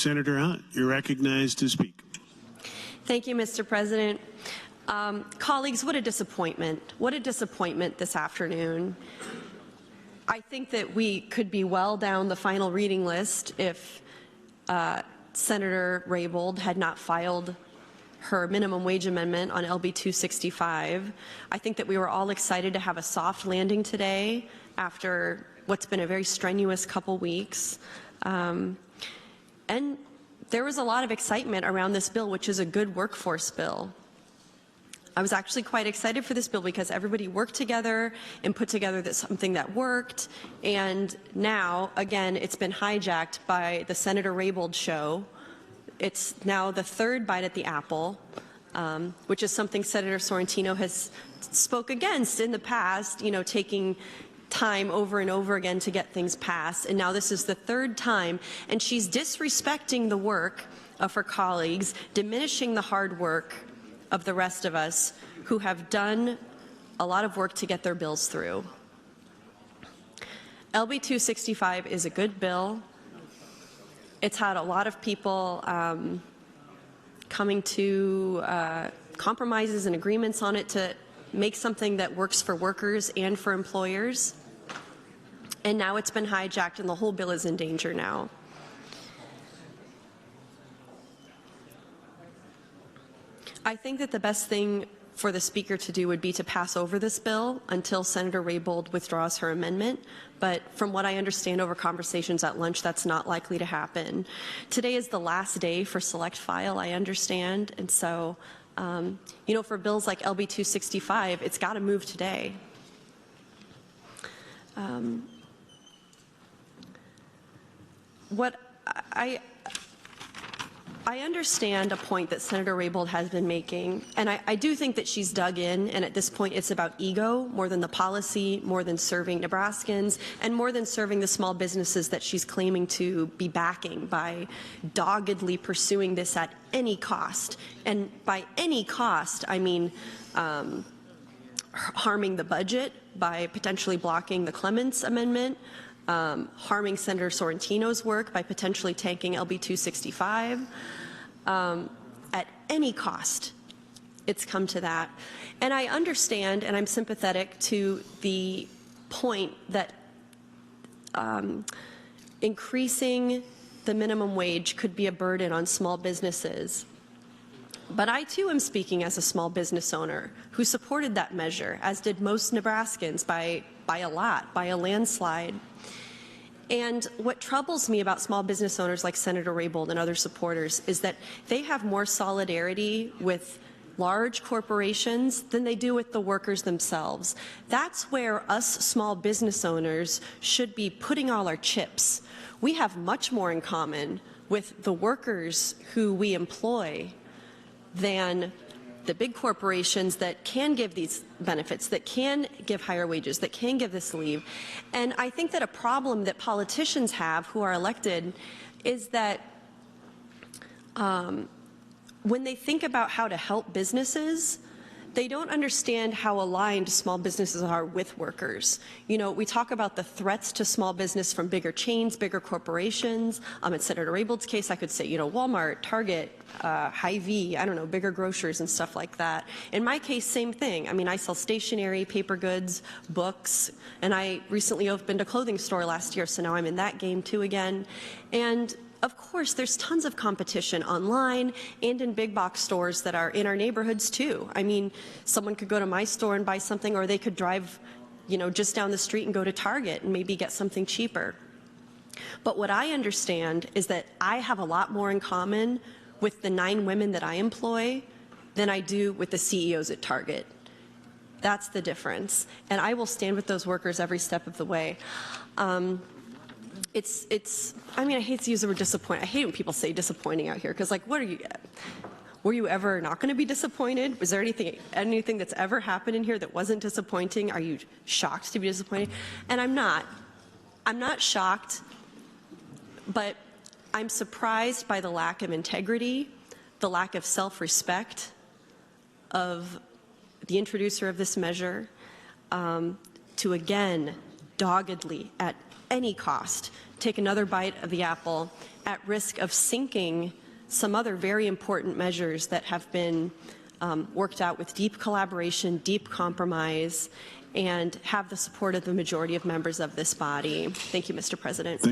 Senator Hunt, you're recognized to speak. Thank you, Mr. President. Colleagues, what a disappointment. What a disappointment this afternoon. I think that we could be well down the final reading list if Senator Raybould had not filed her minimum wage amendment on LB 265. I think that we were all excited to have a soft landing today after what's been a very strenuous couple weeks. And there was a lot of excitement around this bill, which is a good workforce bill. I was actually quite excited for this bill because everybody worked together and put together something that worked. And now, again, it's been hijacked by the Senator Raybould show. It's now the third bite at the apple, which is something Senator Sorrentino has spoke against in the past, you know, taking time over and over again to get things passed. And now this is the third time, and she's disrespecting the work of her colleagues, diminishing the hard work of the rest of us who have done a lot of work to get their bills through. LB 265 is a good bill. It's had a lot of people coming to compromises and agreements on it to make something that works for workers and for employers. And now it's been hijacked and the whole bill is in danger now. I think that the best thing for the Speaker to do would be to pass over this bill until Senator Raybould withdraws her amendment. But from what I understand over conversations at lunch, that's not likely to happen. Today is the last day for select file, I understand. And so, you know, for bills like LB 265, it's got to move today. What I understand a point that Senator Raybould has been making, and I do think that she's dug in, and at this point it's about ego more than the policy, more than serving Nebraskans, and more than serving the small businesses that she's claiming to be backing by doggedly pursuing this at any cost. And by any cost, I mean harming the budget by potentially blocking the Clements Amendment, harming Senator Sorrentino's work by potentially tanking LB 265. At any cost, it's come to that. And I understand and I'm sympathetic to the point that increasing the minimum wage could be a burden on small businesses. But I too am speaking as a small business owner who supported that measure, as did most Nebraskans by a lot, by a landslide. And what troubles me about small business owners like Senator Raybould and other supporters is that they have more solidarity with large corporations than they do with the workers themselves. That's where us small business owners should be putting all our chips. We have much more in common with the workers who we employ than the big corporations that can give these benefits, that can give higher wages, that can give this leave. And I think that a problem that politicians have who are elected is that when they think about how to help businesses, they don't understand how aligned small businesses are with workers. You know, we talk about the threats to small business from bigger chains, bigger corporations. In Senator Raybould's case, I could say, you know, Walmart, Target, Hy-Vee, I don't know, bigger grocers and stuff like that. In my case, same thing. I mean, I sell stationery, paper goods, books, and I recently opened a clothing store last year, so now I'm in that game too again. And of course, there's tons of competition online and in big box stores that are in our neighborhoods too. I mean, someone could go to my store and buy something, or they could drive, you know, just down the street and go to Target and maybe get something cheaper. But what I understand is that I have a lot more in common with the 9 women that I employ than I do with the CEOs at Target. That's the difference. And I will stand with those workers every step of the way. I mean, I hate to use the word disappointing. I hate when people say disappointing out here, because, like, what are you, were you ever not going to be disappointed? Was there anything that's ever happened in here that wasn't disappointing? Are you shocked to be disappointed? And I'm not. I'm not shocked, but I'm surprised by the lack of integrity, the lack of self-respect of the introducer of this measure, to again, doggedly, at any cost, take another bite of the apple at risk of sinking some other very important measures that have been worked out with deep collaboration, deep compromise, and have the support of the majority of members of this body. Thank you, Mr. President.